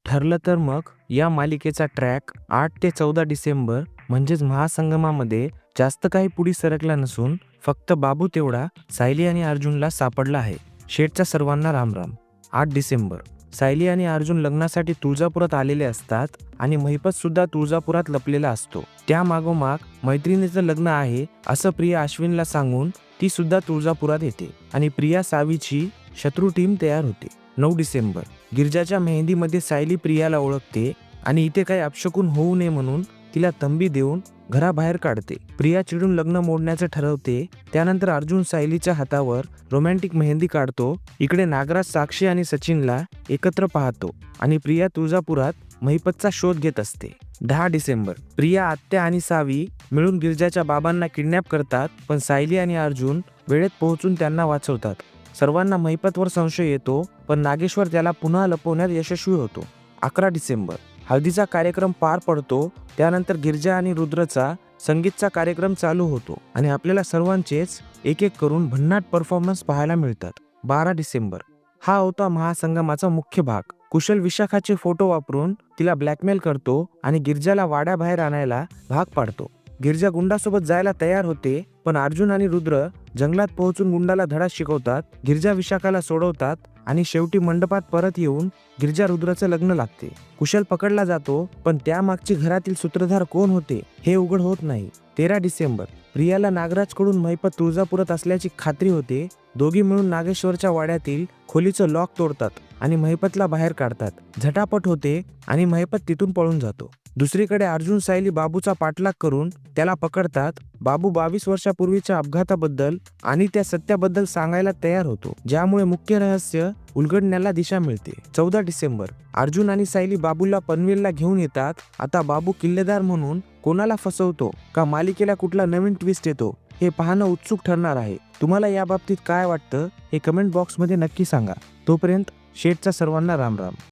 ठरलं तर मग या मालिकेचा ट्रॅक 8 ते 14 डिसेंबर म्हणजेच महासंगमामध्ये जास्त काही पुढे सरकला नसून फक्त बाबू तेवढा सायली आणि अर्जुनला सापडला आहे. शेठच्या सर्वांना रामराम. 8 डिसेंबर सायली आणि अर्जुन लग्नासाठी तुळजापुरात आलेले असतात आणि महिपत सुद्धा तुळजापुरात लपलेला असतो. त्या मागोमाग मैत्रिणीचं लग्न आहे असं प्रिया अश्विनला सांगून ती सुद्धा तुळजापुरात येते आणि प्रिया सावीची शत्रू टीम तयार होते. 9 डिसेंबर गिरजाच्या मेहंदीमध्ये सायली प्रियाला ओळखते आणि इथे काही अपशकुन होऊ नये म्हणून तिला तंबी देऊन घराबाहेर काढते. प्रिया चिडून लग्न मोडण्याचं ठरवते. त्यानंतर अर्जुन सायलीच्या हातावर रोमॅन्टिक मेहंदी काढतो. इकडे नागराज साक्षी आणि सचिनला एकत्र पाहतो आणि प्रिया तुळजापुरात महिपतचा शोध घेत असते. 10 डिसेंबर प्रिया, आत्या आणि सावी मिळून गिरजाच्या बाबांना किडनॅप करतात, पण सायली आणि अर्जुन वेळेत पोहोचून त्यांना वाचवतात. सर्वांना महिपतवर संशय येतो, पण नागेश्वर त्याला पुन्हा लपवण्यात यशस्वी होतो. 11 डिसेंबर हळदीचा कार्यक्रम पार पडतो. त्यानंतर गिरजा आणि रुद्रचा संगीतचा कार्यक्रम चालू होतो आणि आपल्याला सर्वांचेच एक एक करून भन्नाट परफॉर्मन्स पाहायला मिळतात. 12 डिसेंबर हा होता महासंगमाचा मुख्य भाग. कुशल विशाखाचे फोटो वापरून तिला ब्लॅकमेल करतो आणि गिरजाला वाड्याबाहेर आणायला भाग पाडतो. गिरजा गुंडासोबत जायला तयार होते, पण अर्जुन आणि रुद्र जंगलात पोहोचून गुंडाला धडा शिकवतात. गिरजा विशाखाला सोडवतात आणि शेवटी मंडपात परत येऊन गिरजा रुद्रचं लग्न लागते. कुशल पकडला जातो, पण त्यामागची घरातील सूत्रधार कोण होते हे उघड होत नाही. 13 डिसेंबर प्रियाला नागराजकडून महिपत तुळजापुरात असल्याची खात्री होते. दोघी मिळून नागेश्वरच्या वाड्यातील खोलीचं लॉक तोडतात आणि महिपतला बाहेर काढतात. झटापट होते आणि महिपत तिथून पळून जातो. दुसरीकडे अर्जुन सायली बाबूचा पाठलाग करून त्याला पकडतात. बाबू 22 वर्षापूर्वीच्या अपघाताबद्दल आणि त्या सत्याबद्दल सांगायला तयार होतो, ज्यामुळे मुख्य रहस्य उलगडण्याला दिशा मिळते. 14 डिसेंबर अर्जुन आणि सायली बाबूला पनवेलला घेऊन येतात. आता बाबू किल्लेदार म्हणून कोणाला फसवतो का मालिकेला कुठला नवीन ट्विस्ट येतो हे पाहणं उत्सुक ठरणार आहे. तुम्हाला या बाबतीत काय वाटतं हे कमेंट बॉक्समध्ये नक्की सांगा. तोपर्यंत शेठच्या सर्वांना रामराम.